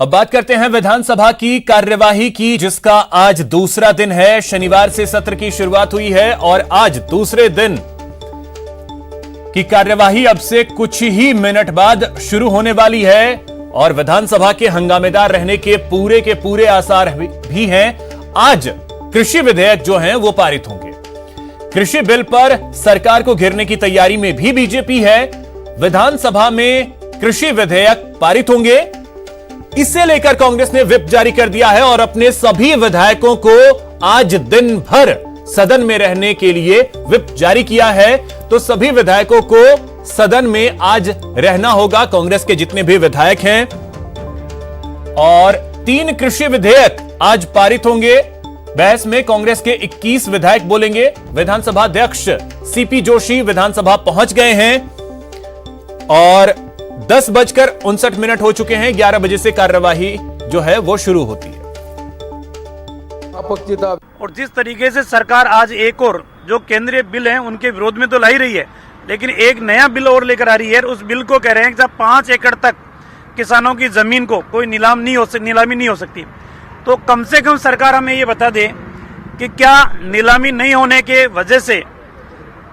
अब बात करते हैं विधानसभा की कार्यवाही की, जिसका आज दूसरा दिन है। शनिवार से सत्र की शुरुआत हुई है और आज दूसरे दिन की कार्यवाही अब से कुछ ही मिनट बाद शुरू होने वाली है और विधानसभा के हंगामेदार रहने के पूरे आसार भी हैं। आज कृषि विधेयक जो हैं वो पारित होंगे। कृषि बिल पर सरकार को घेरने की तैयारी में भी बीजेपी है। विधानसभा में कृषि विधेयक पारित होंगे, इसे लेकर कांग्रेस ने व्हिप जारी कर दिया है और अपने सभी विधायकों को आज दिन भर सदन में रहने के लिए व्हिप जारी किया है। तो सभी विधायकों को सदन में आज रहना होगा, कांग्रेस के जितने भी विधायक हैं। और 3 कृषि विधेयक आज पारित होंगे। बहस में कांग्रेस के 21 विधायक बोलेंगे। विधानसभा अध्यक्ष सीपी जोशी विधानसभा पहुंच गए हैं और 10:59 हो चुके हैं। 11 बजे से कार्यवाही जो है वो शुरू होती है। और जिस तरीके से सरकार आज एक और जो केंद्रीय बिल हैं उनके विरोध में तो ला ही रही है, लेकिन एक नया बिल और लेकर आ रही है। उस बिल को कह रहे हैं कि 5 एकड़ तक किसानों की जमीन को कोई नीलामी नहीं हो सकती। तो कम से कम सरकार हमें ये बता दे कि क्या नीलामी नहीं होने के वजह से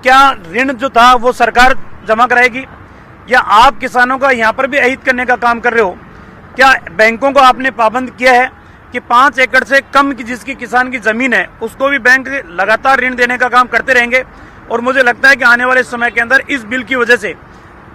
क्या ऋण जो था वो सरकार जमा कराएगी, या आप किसानों का यहाँ पर भी अहित करने का काम कर रहे हो? क्या बैंकों को आपने पाबंद किया है कि 5 एकड़ से कम की जिसकी किसान की जमीन है उसको भी बैंक लगातार ऋण देने का काम करते रहेंगे? और मुझे लगता है कि आने वाले समय के अंदर इस बिल की वजह से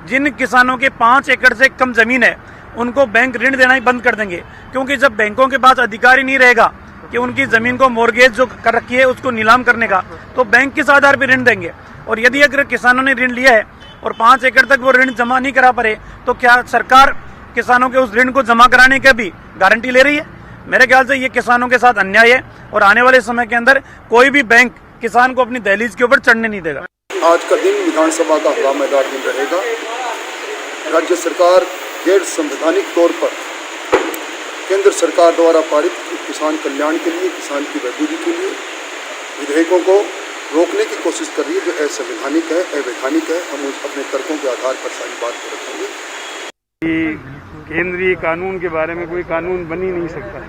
जिन किसानों के 5 एकड़ से कम जमीन है उनको बैंक ऋण देना ही बंद कर देंगे, क्योंकि जब बैंकों के पास अधिकार ही नहीं रहेगा कि उनकी जमीन को मोर्गेज जो कर रखी है उसको नीलाम करने का, तो बैंक किस आधार पर ऋण देंगे? और यदि अगर किसानों ने ऋण लिया है और 5 एकड़ तक वो ऋण जमा नहीं करा पाए, तो क्या सरकार किसानों के उस ऋण को जमा कराने की भी गारंटी ले रही है? मेरे ख्याल से ये किसानों के साथ अन्याय है और आने वाले समय के अंदर कोई भी बैंक किसान को अपनी दहलीज के ऊपर चढ़ने नहीं देगा। आज का दिन विधानसभा का हंगामेदार दिन रहेगा। राज्य सरकार गैर संवैधानिक तौर पर केंद्र सरकार द्वारा पारित किसान कल्याण के लिए, किसान की बेहतरी के लिए विधेयकों को रोकने की कोशिश कर रही है, जो असंवैधानिक है, अवैधानिक है। हम अपने तर्कों के आधार पर सारी बात को रखेंगे। केंद्रीय कानून के बारे में कोई कानून बन ही नहीं सकता,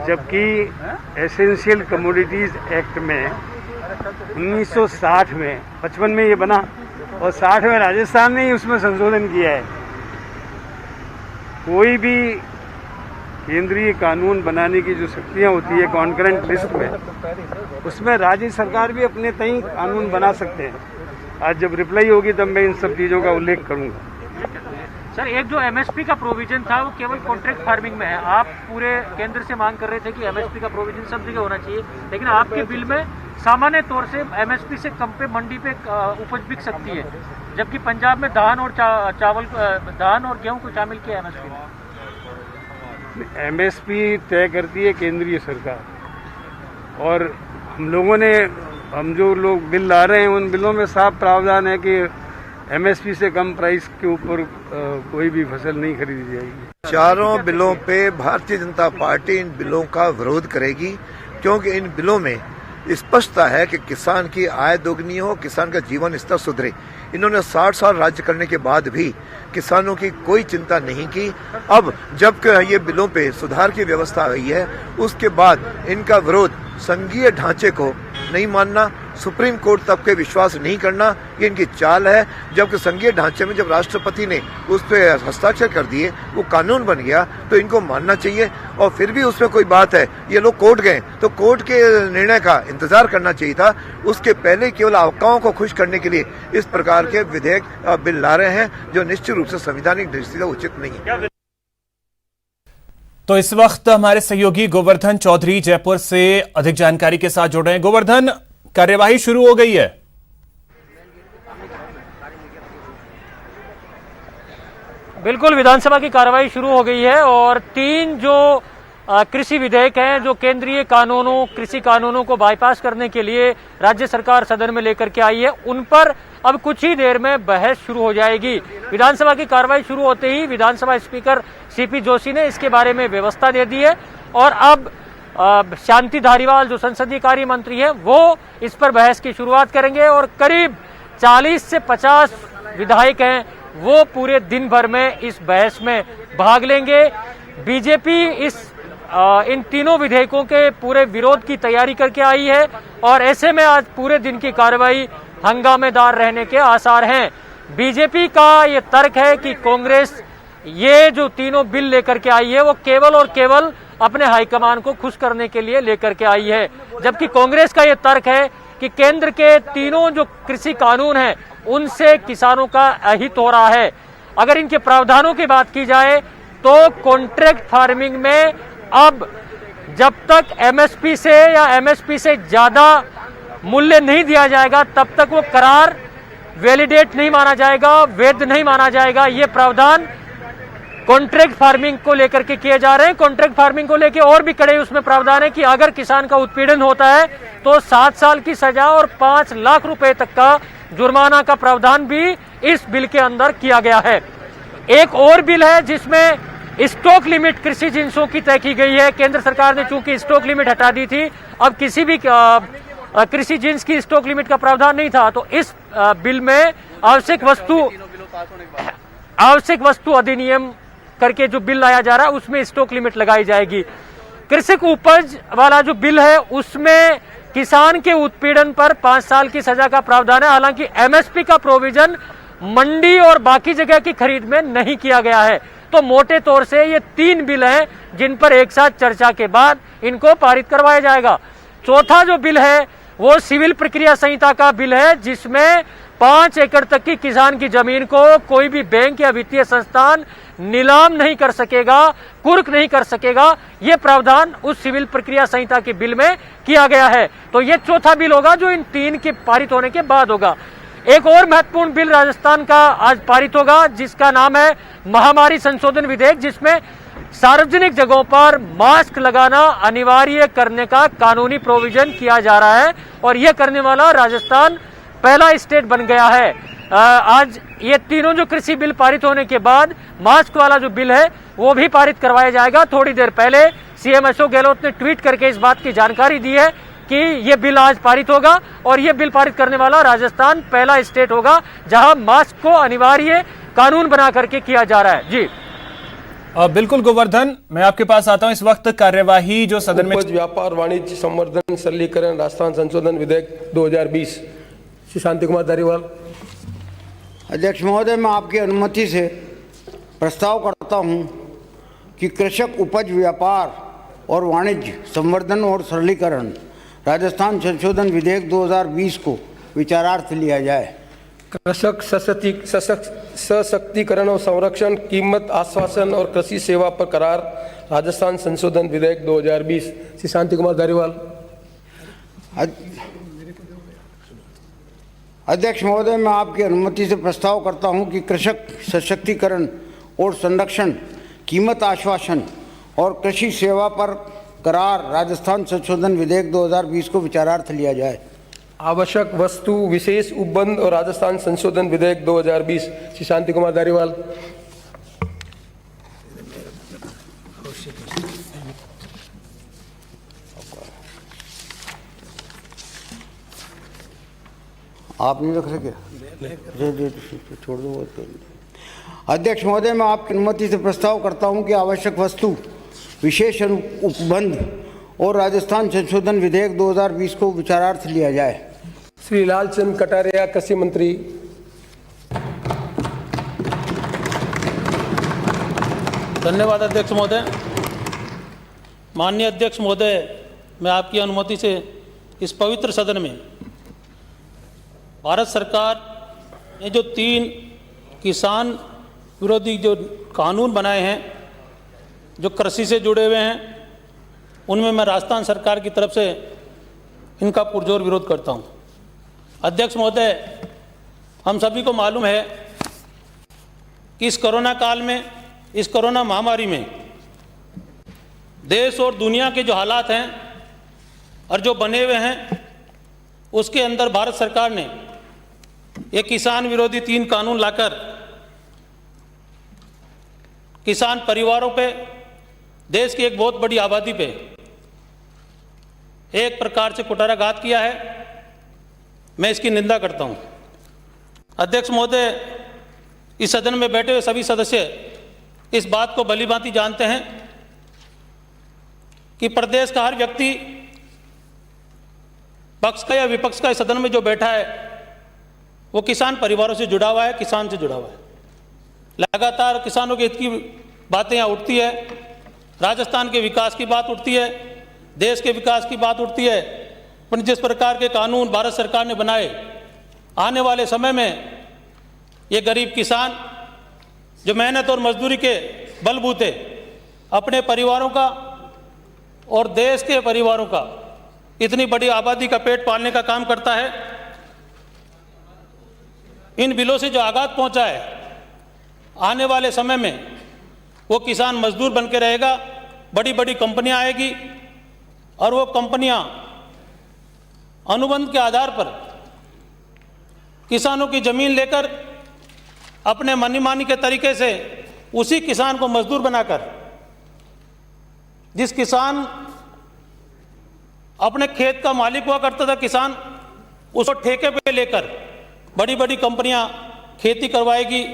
जबकि एसेंशियल कमोडिटीज एक्ट में 1960 में 55 में ये बना और 60 में राजस्थान ने ही उसमें संशोधन किया है। कोई भी केंद्रीय कानून बनाने की जो शक्तियां होती है कॉन्करेंट लिस्ट में, उसमें राज्य सरकार भी अपने तय कानून बना सकते हैं। आज जब रिप्लाई होगी तब मैं इन सब चीज़ों का उल्लेख करूंगा। सर, एक जो एमएसपी का प्रोविजन था वो केवल कॉन्ट्रैक्ट फार्मिंग में है। आप पूरे केंद्र से मांग कर रहे थे कि एमएसपी का प्रोविजन सब जगह होना चाहिए, लेकिन आपके बिल में सामान्य तौर से एमएसपी से कम पे मंडी पे उपज बिक सकती है, जबकि पंजाब में धान और धान और गेहूं को शामिल किया एमएसपी में। एमएसपी तय करती है केंद्रीय सरकार और हम जो लोग बिल ला रहे हैं उन बिलों में साफ प्रावधान है कि एमएसपी से कम प्राइस के ऊपर कोई भी फसल नहीं खरीदी जाएगी। चारों बिलों पे भारतीय जनता पार्टी इन बिलों का विरोध करेगी, क्योंकि इन बिलों में स्पष्टता है कि किसान की आय दोगुनी हो, किसान का जीवन स्तर सुधरे। इन्होंने 60 साल राज्य करने के बाद भी किसानों की कोई चिंता नहीं की। अब जब ये बिलों पे सुधार की व्यवस्था आ गई है, उसके बाद इनका विरोध संघीय ढांचे को नहीं मानना, सुप्रीम कोर्ट तक के विश्वास नहीं करना, ये इनकी चाल है। जबकि संघीय ढांचे में जब राष्ट्रपति ने उस पर हस्ताक्षर कर दिए, वो कानून बन गया, तो इनको मानना चाहिए। और फिर भी उसमें कोई बात है, ये लोग कोर्ट गए तो कोर्ट के निर्णय का इंतजार करना चाहिए था। उसके पहले केवल आकाओं को खुश करने के लिए इस प्रकार के विधेयक बिल ला रहे हैं, जो निश्चित रूप से संवैधानिक दृष्टि से उचित नहीं है। तो इस वक्त हमारे सहयोगी गोवर्धन चौधरी जयपुर से अधिक जानकारी के साथ जुड़ रहे हैं। गोवर्धन, कार्यवाही शुरू हो गई है। बिल्कुल, विधानसभा की कार्यवाही शुरू हो गई है और 3 जो कृषि विधेयक हैं जो केंद्रीय कृषि कानूनों को बाईपास करने के लिए राज्य सरकार सदन में लेकर के आई है, उन पर अब कुछ ही देर में बहस शुरू हो जाएगी। विधानसभा की कार्यवाही शुरू होते ही विधानसभा स्पीकर सीपी जोशी ने इसके बारे में व्यवस्था दे दी है और अब शांति धारीवाल जो संसदीय कार्य मंत्री है वो इस पर बहस की शुरुआत करेंगे और करीब 40 से 50 विधायक हैं वो पूरे दिन भर में इस बहस में भाग लेंगे। बीजेपी इन तीनों विधेयकों के पूरे विरोध की तैयारी करके आई है और ऐसे में आज पूरे दिन की कार्रवाई हंगामेदार रहने के आसार हैं। बीजेपी का ये तर्क है कि कांग्रेस ये जो तीनों बिल लेकर के आई है वो केवल और केवल अपने हाईकमान को खुश करने के लिए लेकर के आई है, जबकि कांग्रेस का ये तर्क है कि केंद्र के तीनों जो कृषि कानून हैं उनसे किसानों का अहित हो रहा है। अगर इनके प्रावधानों की बात की जाए तो कॉन्ट्रैक्ट फार्मिंग में अब जब तक एमएसपी से या एमएसपी से ज्यादा मूल्य नहीं दिया जाएगा तब तक वो करार वैलिडेट नहीं माना जाएगा, वैध नहीं माना जाएगा। ये प्रावधान कॉन्ट्रैक्ट फार्मिंग को लेकर के किए जा रहे हैं। कॉन्ट्रैक्ट फार्मिंग को लेकर और भी कड़े उसमें प्रावधान है कि अगर किसान का उत्पीड़न होता है तो 7 साल की सजा और 5 लाख रुपए तक का जुर्माना का प्रावधान भी इस बिल के अंदर किया गया है। एक और बिल है जिसमें स्टॉक लिमिट कृषि जिंसों की तय की गई है। केंद्र सरकार ने चूंकि स्टॉक लिमिट हटा दी थी, अब किसी भी कृषि जिंस की स्टॉक लिमिट का प्रावधान नहीं था, तो इस बिल में आवश्यक वस्तु अधिनियम करके जो बिल लाया जा रहा है उसमें स्टॉक लिमिट लगाई जाएगी। कृषक उपज वाला जो बिल है उसमें किसान के उत्पीड़न पर 5 साल की सजा का प्रावधान है। हालांकि एमएसपी का प्रोविजन मंडी और बाकी जगह की खरीद में नहीं किया गया है। तो मोटे तौर से ये 3 बिल हैं जिन पर एक साथ चर्चा के बाद इनको पारित करवाया जाएगा। चौथा जो बिल है वो सिविल प्रक्रिया संहिता का बिल है, जिसमें 5 एकड़ तक की किसान की जमीन को कोई भी बैंक या वित्तीय संस्थान नीलाम नहीं कर सकेगा, कुर्क नहीं कर सकेगा। ये प्रावधान उस सिविल प्रक्रिया संहिता के बिल में किया गया है। तो ये चौथा बिल होगा जो इन 3 के पारित होने के बाद होगा। एक और महत्वपूर्ण बिल राजस्थान का आज पारित होगा जिसका नाम है महामारी संशोधन विधेयक, जिसमें सार्वजनिक जगहों पर मास्क लगाना अनिवार्य करने का कानूनी प्रोविजन किया जा रहा है और यह करने वाला राजस्थान पहला स्टेट बन गया है। आज ये तीनों जो कृषि बिल पारित होने के बाद मास्क वाला जो बिल है वो भी पारित करवाया जाएगा। थोड़ी देर पहले सीएम अशोक गहलोत ने ट्वीट करके इस बात की जानकारी दी है कि ये बिल आज पारित होगा और ये बिल पारित करने वाला राजस्थान पहला स्टेट होगा जहां मास्क को अनिवार्य कानून बना करके किया जा रहा है। जी बिल्कुल गोवर्धन, मैं आपके पास आता हूं। इस वक्त कार्यवाही जो सदन में व्यापार वाणिज्य संवर्धन सरलीकरण राजस्थान संशोधन विधेयक 2020 श्री शांति कुमार धारीवाल। अध्यक्ष महोदय, मैं आपकी अनुमति से प्रस्ताव करता हूं कि कृषक उपज व्यापार और वाणिज्य संवर्धन और सरलीकरण राजस्थान संशोधन विधेयक 2020 को विचारार्थ लिया जाए। कृषक सशक्तिकरण और संरक्षण, कीमत आश्वासन और कृषि सेवा पर करार राजस्थान संशोधन विधेयक 2020 श्री शांति कुमार धारीवाल। अध्यक्ष महोदय, मैं आपकी अनुमति से प्रस्ताव करता हूं कि कृषक सशक्तिकरण और संरक्षण, कीमत आश्वासन और कृषि सेवा पर करार राजस्थान संशोधन विधेयक 2020 को विचारार्थ लिया जाए। आवश्यक वस्तु विशेष उपबंध और राजस्थान संशोधन विधेयक 2020 श्री शांति कुमार धारीवाल। आप नहीं रख सके, छोड़ दो। अध्यक्ष महोदय, मैं आपकी अनुमति से प्रस्ताव करता हूं कि आवश्यक वस्तु विशेष उपबंध और राजस्थान संशोधन विधेयक 2020 को विचारार्थ लिया जाए। श्री लालचंद कटारिया, कृषि मंत्री। धन्यवाद अध्यक्ष महोदय। माननीय अध्यक्ष महोदय, मैं आपकी अनुमति से इस पवित्र सदन में भारत सरकार ने जो 3 किसान विरोधी जो कानून बनाए हैं जो कृषि से जुड़े हुए हैं, उनमें मैं राजस्थान सरकार की तरफ से इनका पुरजोर विरोध करता हूं। अध्यक्ष महोदय, हम सभी को मालूम है कि इस कोरोना काल में, इस कोरोना महामारी में देश और दुनिया के जो हालात हैं और जो बने हुए हैं, उसके अंदर भारत सरकार ने ये किसान विरोधी 3 कानून लाकर किसान परिवारों पे, देश की एक बहुत बड़ी आबादी पे एक प्रकार से कुठाराघात किया है। मैं इसकी निंदा करता हूं। अध्यक्ष महोदय, इस सदन में बैठे हुए सभी सदस्य इस बात को भलीभांति जानते हैं कि प्रदेश का हर व्यक्ति, पक्ष का या विपक्ष का, इस सदन में जो बैठा है वो किसान परिवारों से जुड़ा हुआ है, किसान से जुड़ा हुआ है। लगातार किसानों के हित की बातें यहाँ उठती है, राजस्थान के विकास की बात उठती है, देश के विकास की बात उठती है। पर जिस प्रकार के कानून भारत सरकार ने बनाए, आने वाले समय में ये गरीब किसान जो मेहनत और मजदूरी के बलबूते अपने परिवारों का और देश के परिवारों का, इतनी बड़ी आबादी का पेट पालने का काम करता है, इन बिलों से जो आघात पहुंचा है, आने वाले समय में वो किसान मजदूर बन के रहेगा। बड़ी बड़ी कंपनियां आएगी और वो कंपनियां अनुबंध के आधार पर किसानों की जमीन लेकर अपने मनमानी के तरीके से उसी किसान को मजदूर बनाकर, जिस किसान अपने खेत का मालिक हुआ करता था किसान, उसको ठेके पे लेकर बड़ी बड़ी कंपनियां खेती करवाएगी।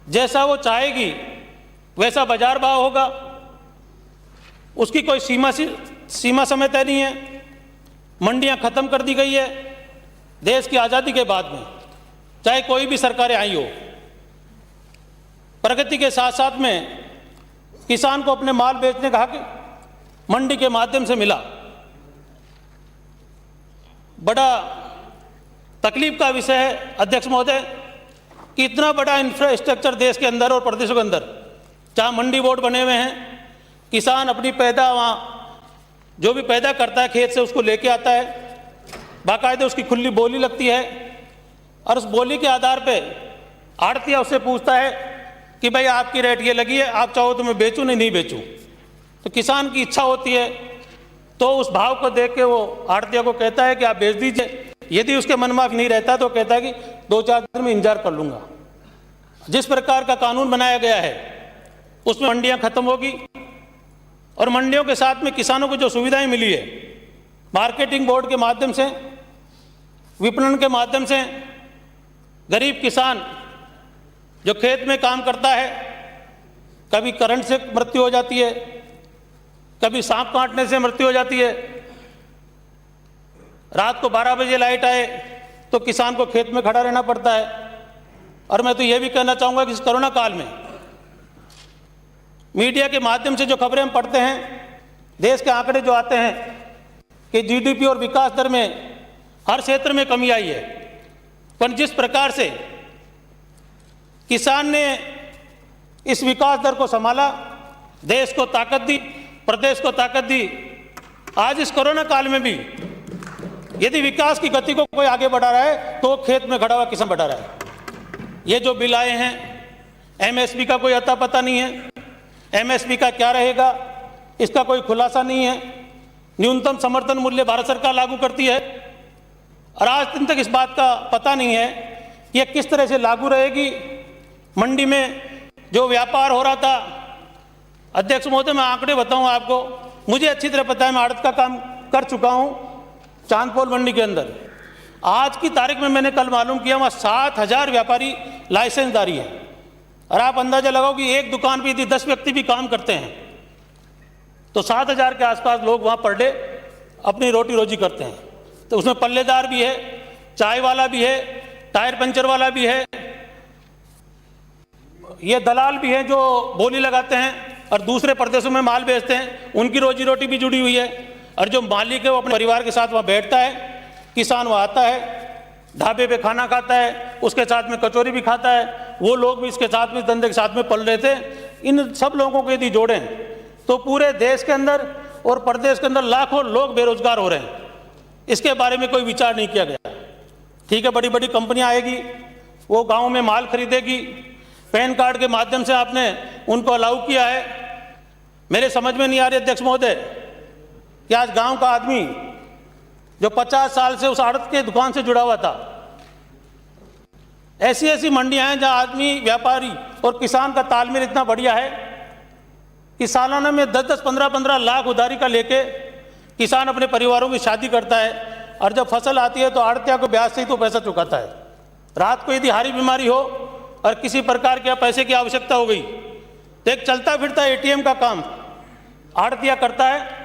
जैसा वो चाहेगी वैसा बाजार भाव होगा, उसकी कोई सीमा समय तय नहीं है। मंडियां खत्म कर दी गई है देश की आज़ादी के बाद में, चाहे कोई भी सरकारें आई हो। प्रगति के साथ साथ में किसान को अपने माल बेचने का हक मंडी के माध्यम से मिला। बड़ा तकलीफ का विषय है अध्यक्ष महोदय कि इतना बड़ा इंफ्रास्ट्रक्चर देश के अंदर और प्रदेशों के अंदर, जहाँ मंडी बोर्ड बने हुए हैं, किसान अपनी पैदा वहाँ जो भी पैदा करता है खेत से उसको लेके आता है, बाकायदे उसकी खुली बोली लगती है और उस बोली के आधार पे आड़तिया उससे पूछता है कि भाई आपकी रेट ये लगी है, आप चाहो तो मैं बेचूं, नहीं बेचूं। तो किसान की इच्छा होती है तो उस भाव को देख के वो आड़तिया को कहता है कि आप बेच दीजिए। यदि उसके मनमाफ नहीं रहता तो कहता है कि 2-4 दिन में इंतजार कर लूँगा। जिस प्रकार का कानून बनाया गया है उसमें मंडियाँ खत्म होगी और मंडियों के साथ में किसानों को जो सुविधाएं मिली है, मार्केटिंग बोर्ड के माध्यम से, विपणन के माध्यम से, गरीब किसान जो खेत में काम करता है, कभी करंट से मृत्यु हो जाती है, कभी सांप काटने से मृत्यु हो जाती है, रात को 12 बजे लाइट आए तो किसान को खेत में खड़ा रहना पड़ता है। और मैं तो ये भी कहना चाहूँगा कि इस कोरोना काल में मीडिया के माध्यम से जो खबरें हम पढ़ते हैं, देश के आंकड़े जो आते हैं कि जीडीपी और विकास दर में हर क्षेत्र में कमी आई है, पर जिस प्रकार से किसान ने इस विकास दर को संभाला, देश को ताकत दी, प्रदेश को ताकत दी, आज इस कोरोना काल में भी यदि विकास की गति को कोई आगे बढ़ा रहा है तो खेत में खड़ा हुआ किसान बढ़ा रहा है। ये जो बिल आए हैं, एमएसपी का कोई अता पता नहीं है, एमएसपी का क्या रहेगा इसका कोई खुलासा नहीं है। न्यूनतम समर्थन मूल्य भारत सरकार लागू करती है और आज दिन तक इस बात का पता नहीं है कि यह किस तरह से लागू रहेगी। मंडी में जो व्यापार हो रहा था, अध्यक्ष महोदय मैं आंकड़े बताऊं आपको, मुझे अच्छी तरह पता है, मैं आड़त का काम कर चुका हूं चांदपोल मंडी के अंदर। आज की तारीख में मैंने कल मालूम किया वहाँ 7,000 व्यापारी लाइसेंसधारी हैं और आप अंदाजा लगाओ कि एक दुकान पर यदि 10 व्यक्ति भी काम करते हैं तो 7,000 के आसपास लोग वहाँ पर डे अपनी रोटी रोजी करते हैं। तो उसमें पल्लेदार भी है, चाय वाला भी है, टायर पंचर वाला भी है, ये दलाल भी हैं जो बोली लगाते हैं और दूसरे प्रदेशों में माल बेचते हैं, उनकी रोजी रोटी भी जुड़ी हुई है। और जो मालिक है वो अपने परिवार के साथ वहाँ बैठता है, किसान वहाँ आता है, ढाबे पे खाना खाता है, उसके साथ में कचौरी भी खाता है, वो लोग भी इसके साथ में धंधे के साथ में पल रहे थे। इन सब लोगों को यदि जोड़ें तो पूरे देश के अंदर और प्रदेश के अंदर लाखों लोग बेरोजगार हो रहे हैं। इसके बारे में कोई विचार नहीं किया गया। ठीक है, बड़ी बड़ी कंपनियां आएगी, वो गाँव में माल खरीदेगी, पैन कार्ड के माध्यम से आपने उनको अलाउ किया है। मेरे समझ में नहीं आ रही अध्यक्ष महोदय कि आज गांव का आदमी जो 50 साल से उस आड़त के दुकान से जुड़ा हुआ था, ऐसी ऐसी मंडियां हैं जहां आदमी, व्यापारी और किसान का तालमेल इतना बढ़िया है कि सालाना में 10-10, 15-15 लाख उधारी का लेके किसान अपने परिवारों की शादी करता है और जब फसल आती है तो आड़तिया को ब्याज से ही तो पैसा चुकाता है। रात को यदि हारी बीमारी हो और किसी प्रकार के पैसे की आवश्यकता हो गई तो एक चलता फिरता एटीएम का काम आड़तिया करता है।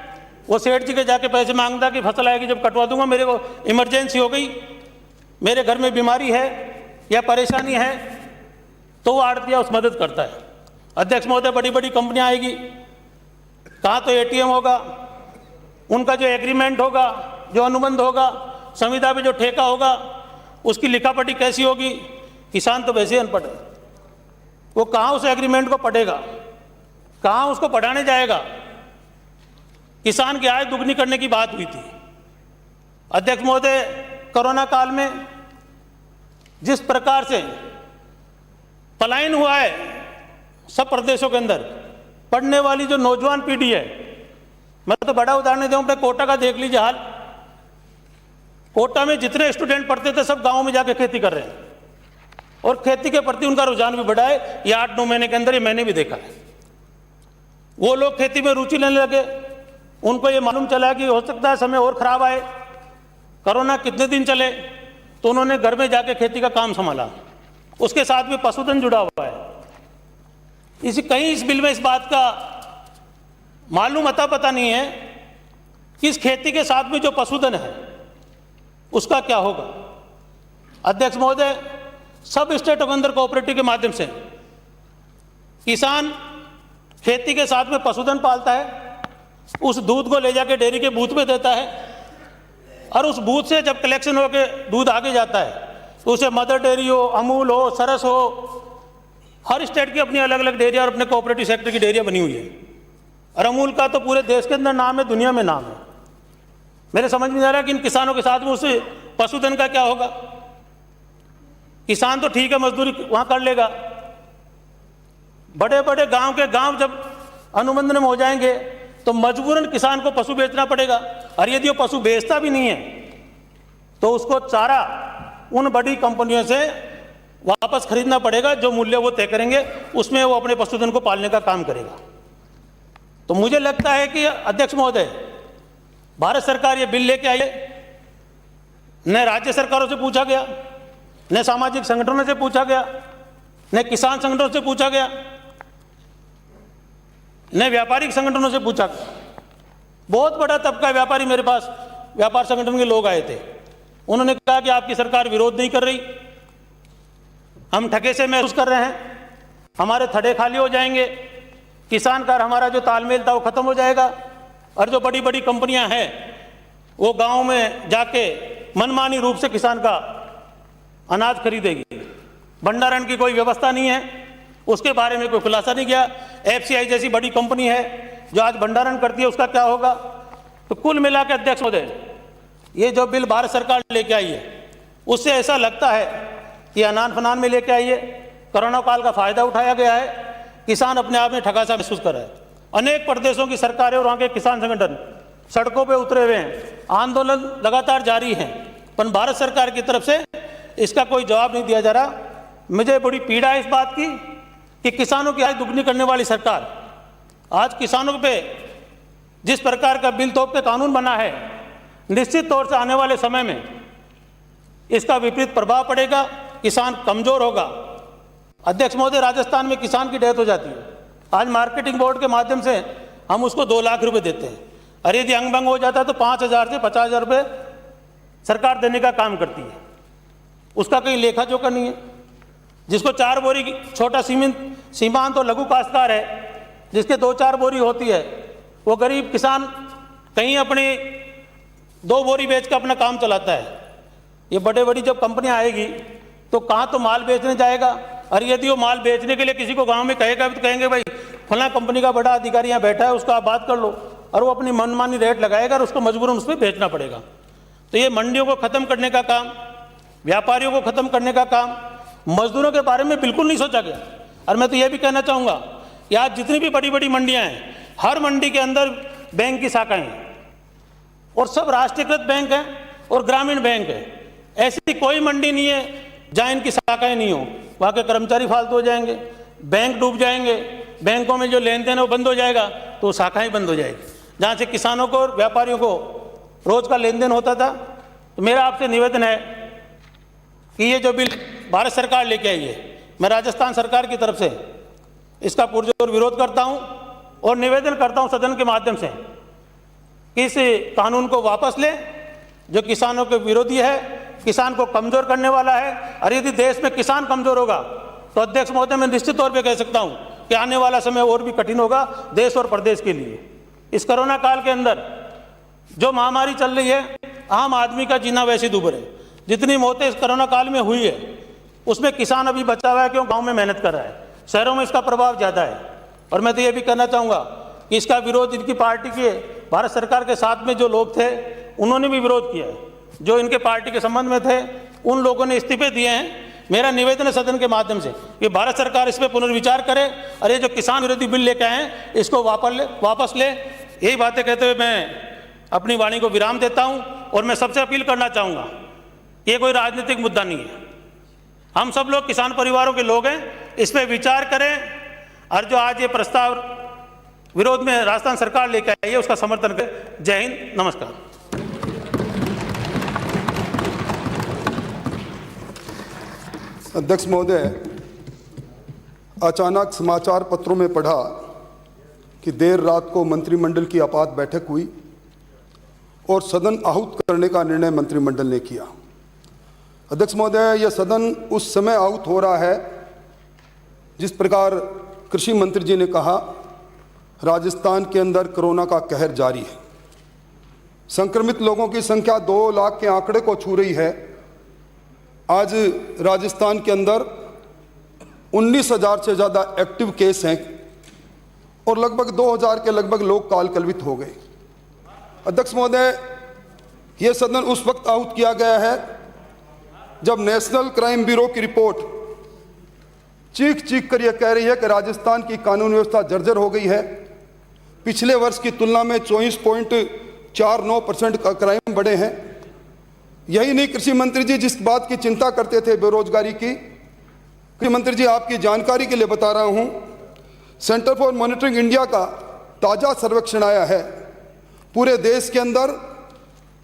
वो सेठ जी के जाके पैसे मांगता कि फसल आएगी जब कटवा दूंगा, मेरे को इमरजेंसी हो गई, मेरे घर में बीमारी है या परेशानी है, तो वो आड़तिया उस मदद करता है। अध्यक्ष महोदय, बड़ी बड़ी कंपनियां आएगी, कहाँ तो एटीएम होगा, उनका जो एग्रीमेंट होगा, जो अनुबंध होगा, संविदा में जो ठेका होगा, उसकी लिखापढ़ी कैसी होगी। किसान तो वैसे ही अनपढ़ है, वो कहाँ उस एग्रीमेंट को पढ़ेगा, कहाँ उसको पढ़ाने जाएगा। किसान की आय दुगनी करने की बात हुई थी। अध्यक्ष महोदय, कोरोना काल में जिस प्रकार से पलायन हुआ है सब प्रदेशों के अंदर, पढ़ने वाली जो नौजवान पीढ़ी है, मैं तो बड़ा उदाहरण दूं, अपने कोटा का देख लीजिए हाल। कोटा में जितने स्टूडेंट पढ़ते थे सब गांव में जाके खेती कर रहे हैं और खेती के प्रति उनका रुझान भी बढ़ा है। ये 8-9 महीने के अंदर ये मैंने भी देखा है। वो लोग खेती में रुचि लेने लगे, उनको ये मालूम चला कि हो सकता है समय और खराब आए, कोरोना कितने दिन चले, तो उन्होंने घर में जाके खेती का काम संभाला। उसके साथ भी पशुधन जुड़ा हुआ है। इसी कहीं इस बिल में इस बात का मालूम अता पता नहीं है कि इस खेती के साथ में जो पशुधन है उसका क्या होगा। अध्यक्ष महोदय, सब स्टेटों के अंदर कोऑपरेटिव के माध्यम से किसान खेती के साथ में पशुधन पालता है, उस दूध को ले जाके डेयरी के बूथ पे देता है और उस बूथ से जब कलेक्शन होके दूध आगे जाता है तो उसे मदर डेयरी हो, अमूल हो, सरस हो, हर स्टेट की अपनी अलग अलग डेयरिया और अपने कोऑपरेटिव सेक्टर की डेयरिया बनी हुई है। और अमूल का तो पूरे देश के अंदर नाम है, दुनिया में नाम है। मेरे समझ में नहीं आ रहा कि इन किसानों के साथ में उस पशुधन का क्या होगा। किसान तो ठीक है, मजदूरी वहां कर लेगा, बड़े बड़े गांव के गांव जब अनुबंध में हो जाएंगे तो मजबूरन किसान को पशु बेचना पड़ेगा। और यदि वो पशु बेचता भी नहीं है तो उसको चारा उन बड़ी कंपनियों से वापस खरीदना पड़ेगा, जो मूल्य वो तय करेंगे उसमें वो अपने पशुधन को पालने का काम करेगा। तो मुझे लगता है कि अध्यक्ष महोदय, भारत सरकार ये बिल लेके आई है, न राज्य सरकारों से पूछा गया, न सामाजिक संगठनों से पूछा गया, न किसान संगठनों से पूछा गया, न व्यापारिक संगठनों से पूछा गया। बहुत बड़ा तबका व्यापारी मेरे पास व्यापार संगठन के लोग आए थे, उन्होंने कहा कि आपकी सरकार विरोध नहीं कर रही, हम ठगे से महसूस कर रहे हैं, हमारे थड़े खाली हो जाएंगे, किसान का हमारा जो तालमेल था वो खत्म हो जाएगा और जो बड़ी बड़ी कंपनियां हैं वो गांव में जाके मनमानी रूप से किसान का अनाज खरीदेगी। भंडारण की कोई व्यवस्था नहीं है, उसके बारे में कोई खुलासा नहीं किया। एफसीआई जैसी बड़ी कंपनी है जो आज भंडारण करती है, उसका क्या होगा। तो कुल मिला के अध्यक्ष महोदय, ये जो बिल भारत सरकार लेके आई है उससे ऐसा लगता है कि अनान फनान में लेके आई है, कोरोना काल का फायदा उठाया गया है, किसान अपने आप में ठगा सा महसूस कर रहा है। अनेक प्रदेशों की सरकारें और वहाँ के किसान संगठन सड़कों पे उतरे हुए हैं, आंदोलन लगातार जारी हैं, पर भारत सरकार की तरफ से इसका कोई जवाब नहीं दिया जा रहा। मुझे बड़ी पीड़ा है इस बात की कि किसानों की आय दुगनी करने वाली सरकार आज किसानों पे जिस प्रकार का बिल तोप के कानून बना है, निश्चित तौर से आने वाले समय में इसका विपरीत प्रभाव पड़ेगा, किसान कमजोर होगा। अध्यक्ष महोदय, राजस्थान में किसान की डेथ हो जाती है, आज मार्केटिंग बोर्ड के माध्यम से हम उसको 2 लाख रुपए देते हैं, और यदि अंग भंग हो जाता है तो 5,000 से 50,000 रुपये सरकार देने का काम करती है। उसका कहीं लेखा जोखा नहीं है। जिसको 4 बोरी छोटा सीमांत और लघु काश्तकार है, जिसके 2-4 बोरी होती है, वो गरीब किसान कहीं अपनी 2 बोरी बेच कर अपना काम चलाता है। ये बड़े बड़ी जब कंपनियां आएगी तो कहाँ तो माल बेचने जाएगा, और यदि वो माल बेचने के लिए किसी को गांव में कहेगा तो कहेंगे भाई फला कंपनी का बड़ा अधिकारी यहाँ बैठा है, उसका आप बात कर लो, और वो अपनी मनमानी रेट लगाएगा और उसको मजबूरन उस पर बेचना पड़ेगा। तो ये मंडियों को ख़त्म करने का काम, व्यापारियों को ख़त्म करने का काम, मजदूरों के बारे में बिल्कुल नहीं सोचा गया। और मैं तो ये भी कहना चाहूँगा कि आज जितनी भी बड़ी बड़ी मंडियाँ हैं, हर मंडी के अंदर बैंक की शाखाएँ हैं, और सब राष्ट्रीयकृत बैंक हैं और ग्रामीण बैंक है। ऐसी कोई मंडी नहीं है जहाँ इनकी शाखाएँ नहीं हो। वहाँ के कर्मचारी फालतू हो जाएंगे, बैंक डूब जाएंगे, बैंकों में जो लेन देन है वो बंद हो जाएगा, तो शाखाएँ बंद हो जाएगी, जहाँ से किसानों को और व्यापारियों को रोज का लेन देन होता था। तो मेरा आपसे निवेदन है कि ये जो बिल भारत सरकार लेके आई है, मैं राजस्थान सरकार की तरफ से इसका पुरजोर विरोध करता हूं और निवेदन करता हूं सदन के माध्यम से कि इस कानून को वापस ले, जो किसानों के विरोधी है, किसान को कमजोर करने वाला है। और यदि देश में किसान कमजोर होगा तो अध्यक्ष महोदय मैं निश्चित तौर पे कह सकता हूं कि आने वाला समय और भी कठिन होगा देश और प्रदेश के लिए। इस कोरोना काल के अंदर जो महामारी चल रही है, आम आदमी का जीना वैसे दुभर है। जितनी मौतें इस कोरोना काल में हुई है उसमें किसान अभी बचा हुआ है, क्यों? गाँव में मेहनत कर रहा है। शहरों में इसका प्रभाव ज़्यादा है। और मैं तो ये भी कहना चाहूँगा कि इसका विरोध इनकी पार्टी के, भारत सरकार के साथ में जो लोग थे उन्होंने भी विरोध किया है। जो इनके पार्टी के संबंध में थे उन लोगों ने इस्तीफे दिए हैं। मेरा निवेदन है सदन के माध्यम से कि भारत सरकार इस पर पुनर्विचार करे और ये जो किसान विरोधी बिल लेके आए हैं इसको वापस ले। यही बातें कहते हुए मैं अपनी वाणी को विराम देता हूं और मैं सबसे अपील करना चाहूँगा कि ये कोई राजनीतिक मुद्दा नहीं है। हम सब लोग किसान परिवारों के लोग हैं, इस पर विचार करें और जो आज ये प्रस्ताव विरोध में राजस्थान सरकार लेकर आई है उसका समर्थन करें। जय हिंद, नमस्कार। अध्यक्ष महोदय, अचानक समाचार पत्रों में पढ़ा कि देर रात को मंत्रिमंडल की आपात बैठक हुई और सदन आहूत करने का निर्णय मंत्रिमंडल ने किया। अध्यक्ष महोदय, यह सदन उस समय आहूत हो रहा है जिस प्रकार कृषि मंत्री जी ने कहा, राजस्थान के अंदर कोरोना का कहर जारी है। संक्रमित लोगों की संख्या 2 लाख के आंकड़े को छू रही है। आज राजस्थान के अंदर 19,000 से ज़्यादा एक्टिव केस हैं और लगभग 2,000 के लगभग लोग कालकलवित हो गए। अध्यक्ष महोदय, यह सदन उस वक्त आहूत किया गया है जब नेशनल क्राइम ब्यूरो की रिपोर्ट चीख कर यह कह रही है कि राजस्थान की कानून व्यवस्था जर्जर हो गई है। पिछले वर्ष की तुलना में 24.49% का क्राइम बढ़े हैं। यही नहीं, कृषि मंत्री जी जिस बात की चिंता करते थे बेरोजगारी की, कृषि मंत्री जी आपकी जानकारी के लिए बता रहा हूं, सेंटर फॉर मॉनिटरिंग इंडिया का ताजा सर्वेक्षण आया है। पूरे देश के अंदर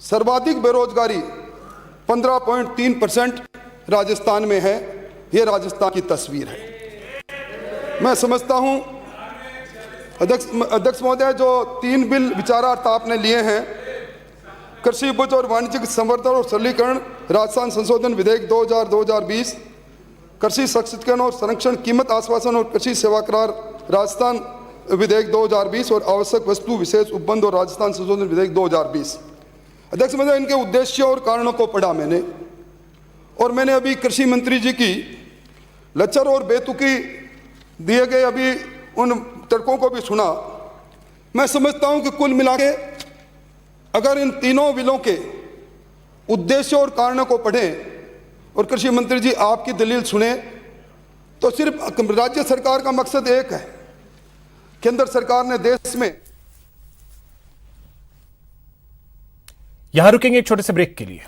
सर्वाधिक बेरोजगारी 15.3% राजस्थान में है। यह राजस्थान की तस्वीर है। मैं समझता हूं अध्यक्ष महोदय, जो 3 बिल विचारार्थ आपने लिए हैं, कृषि उपज और वाणिज्यिक संवर्धन और सरलीकरण राजस्थान संशोधन विधेयक 2020, कृषि सशक्तिकरण और संरक्षण कीमत आश्वासन और कृषि सेवा करार राजस्थान विधेयक 2020 और आवश्यक वस्तु विशेष उपबंध और राजस्थान संशोधन विधेयक 2020। अध्यक्ष महोदय, इनके उद्देश्य और कारणों को पढ़ा मैंने और मैंने अभी कृषि मंत्री जी की लचर और बेतुकी दिए गए अभी उन तर्कों को भी सुना। मैं समझता हूं कि कुल मिला के अगर इन तीनों बिलों के उद्देश्य और कारणों को पढ़ें और कृषि मंत्री जी आपकी दलील सुने तो सिर्फ राज्य सरकार का मकसद एक है, केंद्र सरकार ने देश में। यहां रुकेंगे एक छोटे से ब्रेक के लिए।